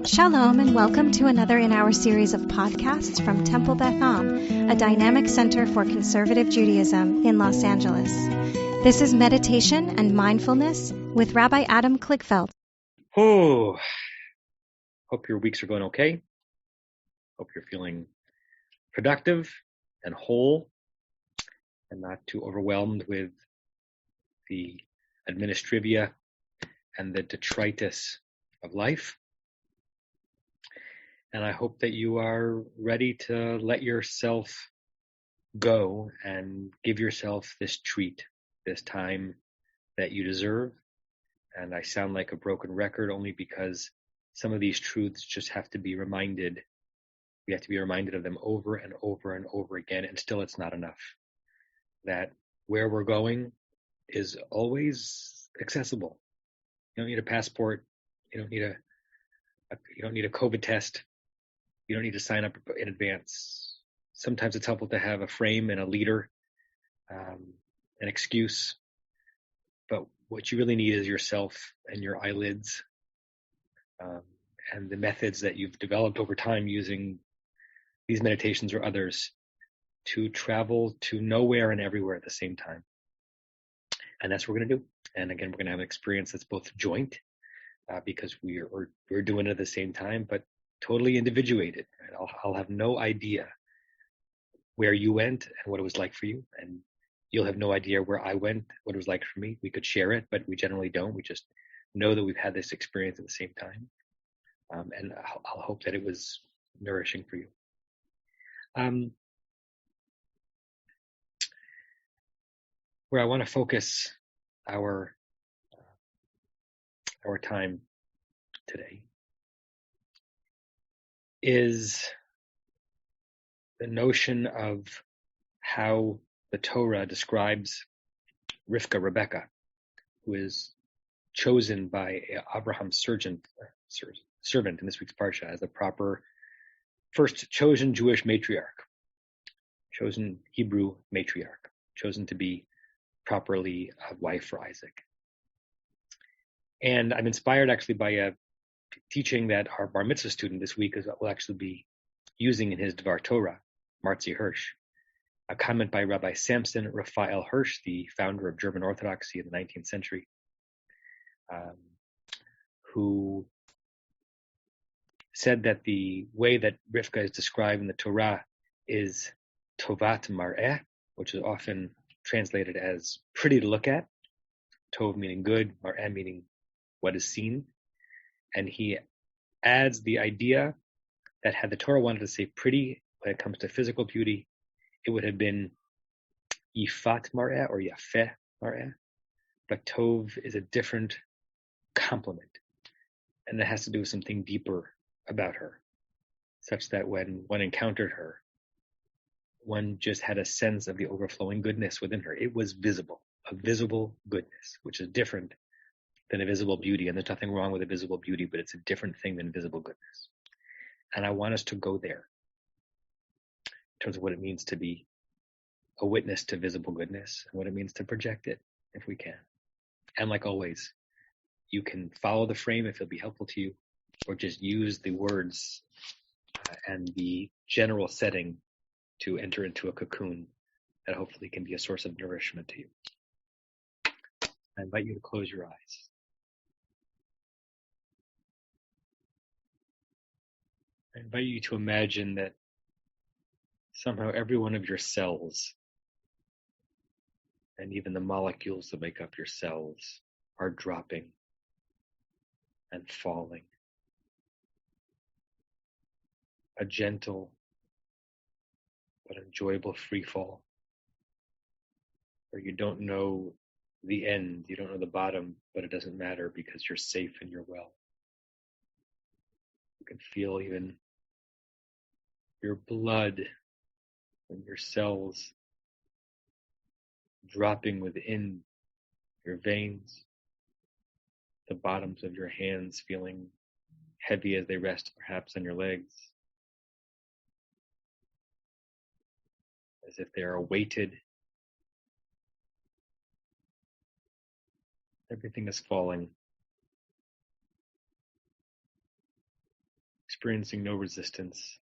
Shalom and welcome to another in our series of podcasts from Temple Beth Am, a dynamic center for conservative Judaism in Los Angeles. This is Meditation and Mindfulness with Rabbi Adam Kligfeld. Oh, hope your weeks are going okay. Hope you're feeling productive and whole and not too overwhelmed with the administrivia and the detritus of life. And I hope that you are ready to let yourself go and give yourself this treat, this time that you deserve. And I sound like a broken record only because some of these truths just have to be reminded. We have to be reminded of them over and over and over again, and still it's not enough. That where we're going is always accessible. You don't need a passport. You don't need a COVID test. You don't need to sign up in advance. Sometimes it's helpful to have a frame and a leader, an excuse. But what you really need is yourself and your eyelids, and the methods that you've developed over time using these meditations or others to travel to nowhere and everywhere at the same time. And that's what we're going to do. And again, we're going to have an experience that's both joint, because we're doing it at the same time, but totally individuated. Right? I'll have no idea where you went and what it was like for you, and you'll have no idea where I went, what it was like for me. We could share it, but we generally don't. We just know that we've had this experience at the same time, and I'll hope that it was nourishing for you. Where I want to focus our time today is the notion of how the Torah describes Rebecca, who is chosen by Abraham's servant in this week's parsha as the proper first chosen Jewish matriarch, chosen Hebrew matriarch, chosen to be properly a wife for Isaac. And I'm inspired actually by a teaching that our bar mitzvah student this week will actually be using in his Dvar Torah, Marzi Hirsch, a comment by Rabbi Samson Raphael Hirsch, the founder of German Orthodoxy in the 19th century, who said that the way that Rivka is described in the Torah is Tovat Mar'eh, which is often translated as pretty to look at, Tov meaning good, Mar'eh meaning what is seen. And he adds the idea that had the Torah wanted to say pretty when it comes to physical beauty, it would have been Yifat Mar'eh or Yafeh Mar'eh. But Tov is a different complement, and it has to do with something deeper about her, such that when one encountered her, one just had a sense of the overflowing goodness within her. It was visible, a visible goodness, which is different than a visible beauty. And there's nothing wrong with a visible beauty, but it's a different thing than visible goodness. And I want us to go there in terms of what it means to be a witness to visible goodness and what it means to project it if we can. And like always, you can follow the frame if it'll be helpful to you, or just use the words and the general setting to enter into a cocoon that hopefully can be a source of nourishment to you. I invite you to close your eyes. I invite you to imagine that somehow every one of your cells, and even the molecules that make up your cells, are dropping and falling. A gentle but enjoyable free fall, where you don't know the end, you don't know the bottom, but it doesn't matter because you're safe and you're well. You can feel even your blood and your cells dropping within your veins, the bottoms of your hands feeling heavy as they rest perhaps on your legs, as if they are weighted. Everything is falling. experiencing no resistance,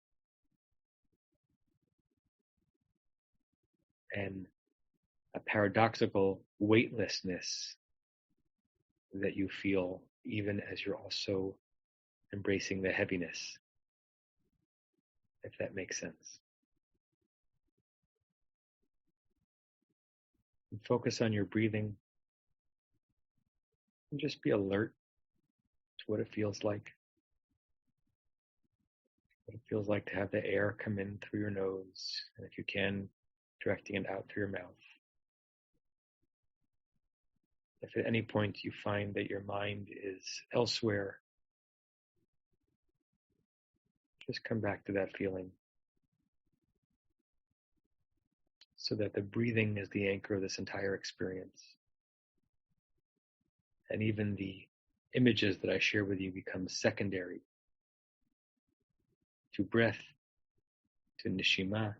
and a paradoxical weightlessness that you feel even as you're also embracing the heaviness, if that makes sense. And focus on your breathing and just be alert to what it feels like. What it feels like to have the air come in through your nose, and if you can, directing it out through your mouth. If at any point you find that your mind is elsewhere, just come back to that feeling, so that the breathing is the anchor of this entire experience. And even the images that I share with you become secondary to breath, to nishima,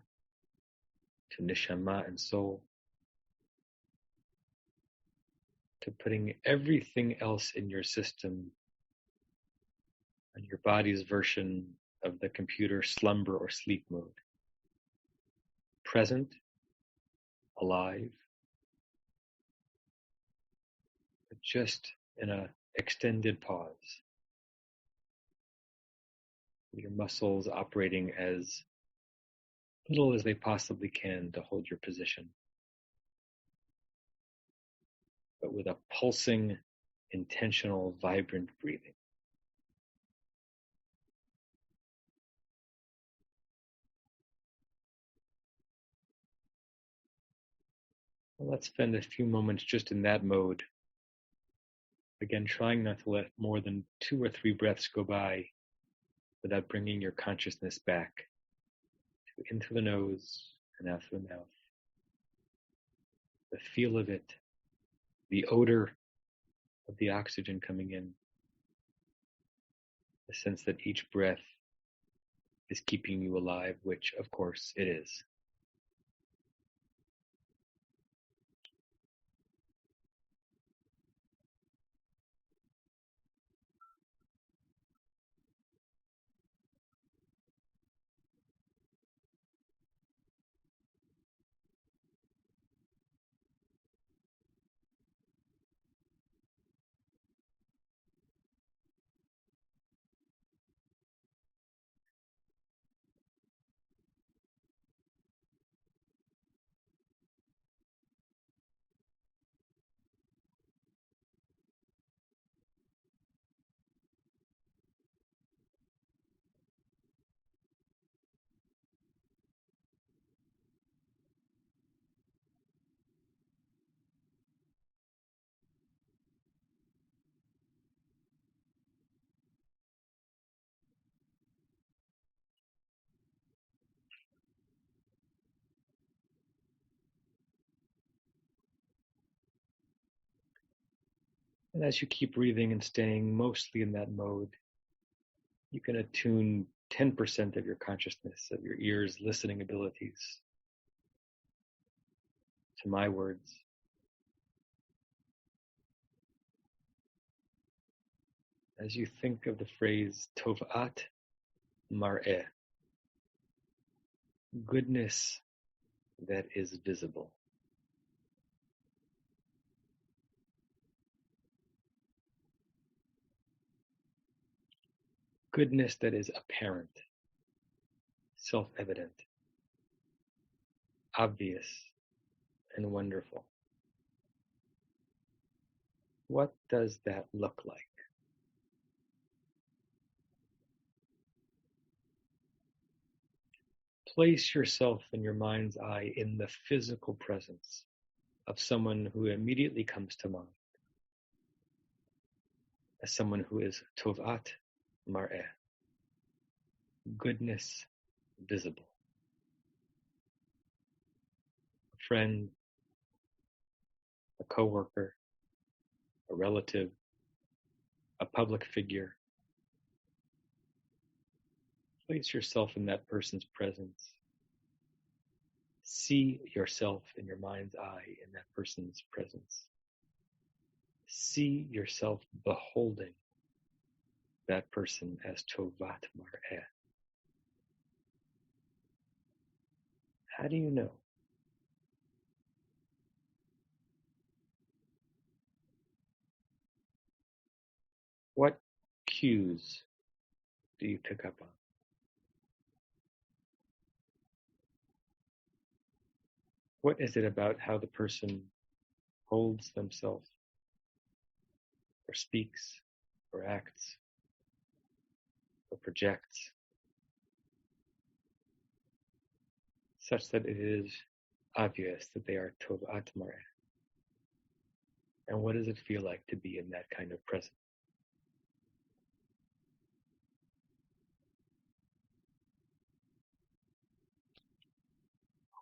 to neshama and soul, to putting everything else in your system on your body's version of the computer slumber or sleep mode. Present, alive, but just in an extended pause. Your muscles operating as little as they possibly can to hold your position, but with a pulsing, intentional, vibrant breathing. Well, let's spend a few moments just in that mode. Again, trying not to let more than 2 or 3 breaths go by without bringing your consciousness back into the nose and out through the mouth. The feel of it, the odor of the oxygen coming in, the sense that each breath is keeping you alive, which of course it is. And as you keep breathing and staying mostly in that mode, you can attune 10% of your consciousness, of your ears' listening abilities to my words. As you think of the phrase Tovat Mar'eh, goodness that is visible. Goodness that is apparent, self-evident, obvious, and wonderful. What does that look like? Place yourself in your mind's eye in the physical presence of someone who immediately comes to mind as someone who is Tovat Mar'eh, goodness visible. A friend, a coworker, a relative, a public figure. Place yourself in that person's presence. See yourself in your mind's eye in that person's presence. See yourself beholding that person as Tovat Mar'eh? How do you know? What cues do you pick up on? What is it about how the person holds themselves, or speaks, or acts, or projects, such that it is obvious that they are Tovat Mar'eh? And what does it feel like to be in that kind of presence?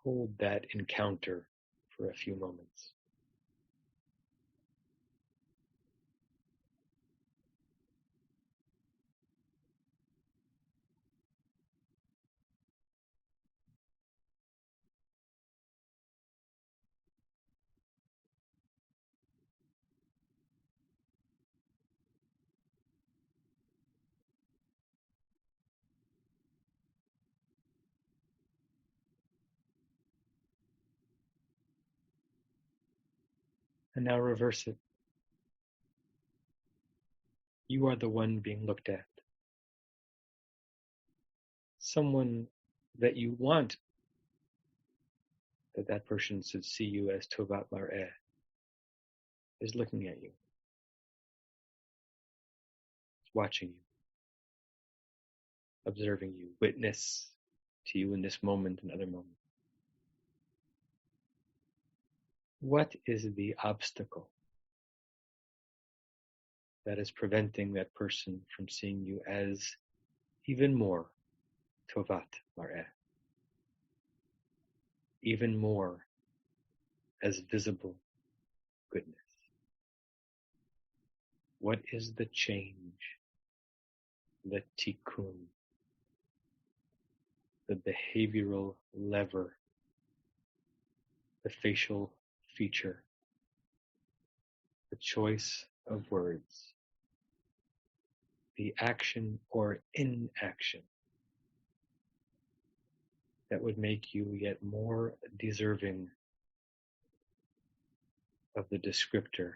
Hold that encounter for a few moments. And now reverse it. You are the one being looked at. Someone that you want that person should see you as Tovat Mar'eh is looking at you, watching you, observing you, witness to you in this moment and other moments. What is the obstacle that is preventing that person from seeing you as even more Tovat Mar'eh, even more as visible goodness? What is the change, the tikkun, the behavioral lever, the facial feature, the choice of words, the action or inaction that would make you yet more deserving of the descriptor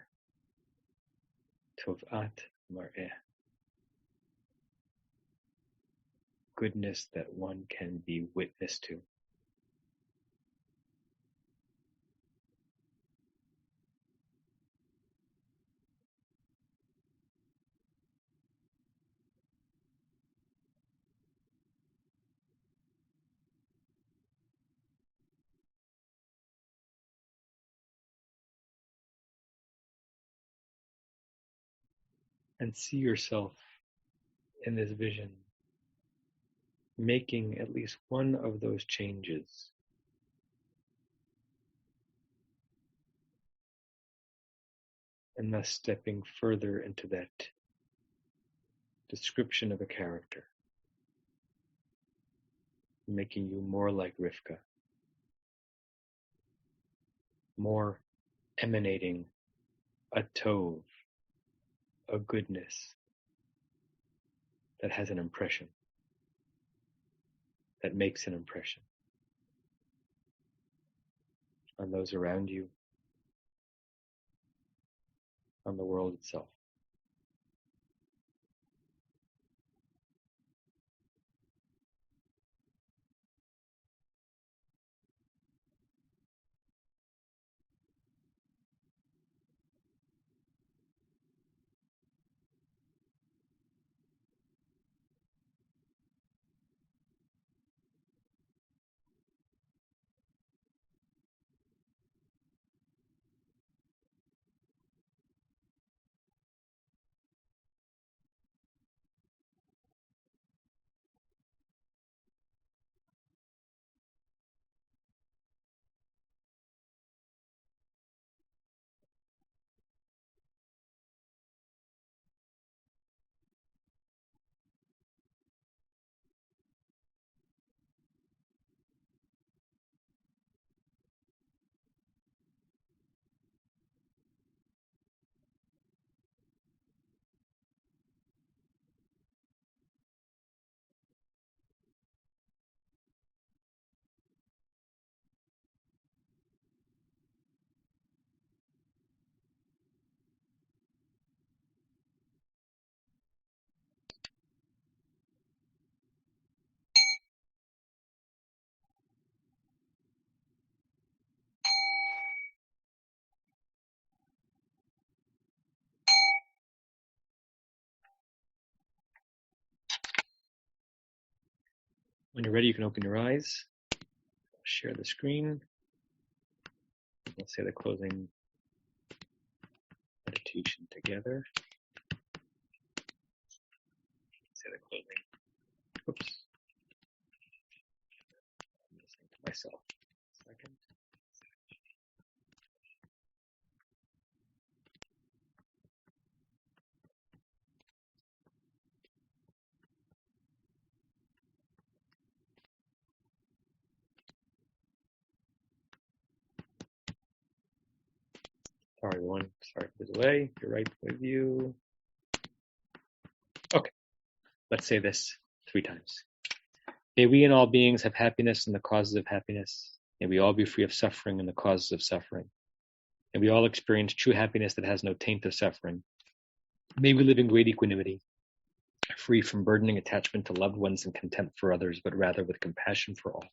Tovat Mar'eh, goodness that one can be witness to. And see yourself in this vision making at least one of those changes, and thus stepping further into that description of a character, making you more like Rivka, more emanating a tov, a goodness that has an impression, that makes an impression on those around you, on the world itself. When you're ready, you can open your eyes. Share the screen. Let's say the closing meditation together. Say the closing. Oops. I'm listening to myself. Second. Sorry, everyone. Sorry for the delay. You're right with you. Okay. Let's say this 3 times. May we and all beings have happiness and the causes of happiness. May we all be free of suffering and the causes of suffering. May we all experience true happiness that has no taint of suffering. May we live in great equanimity, free from burdening attachment to loved ones and contempt for others, but rather with compassion for all.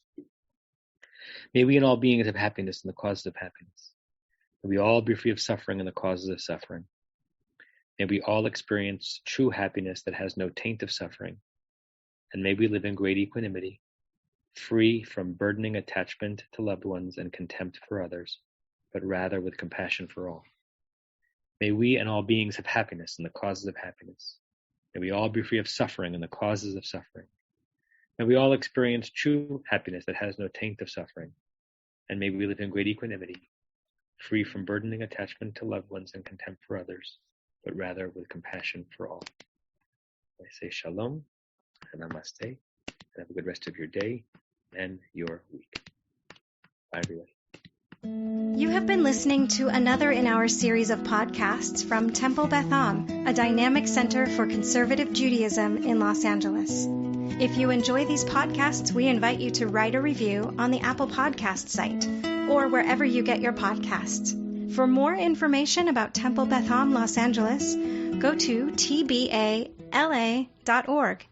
May we and all beings have happiness and the causes of happiness. May we all be free of suffering and the causes of suffering. May we all experience true happiness that has no taint of suffering. And may we live in great equanimity, free from burdening attachment to loved ones and contempt for others, but rather with compassion for all. May we and all beings have happiness and the causes of happiness. May we all be free of suffering and the causes of suffering. May we all experience true happiness that has no taint of suffering. And may we live in great equanimity, free from burdening attachment to loved ones and contempt for others, but rather with compassion for all. I say shalom and namaste, and have a good rest of your day and your week. Bye, everybody. You have been listening to another in our series of podcasts from Temple Beth Am, a dynamic center for conservative Judaism in Los Angeles. If you enjoy these podcasts, we invite you to write a review on the Apple Podcast site or wherever you get your podcasts. For more information about Temple Beth Am Los Angeles, go to tbala.org.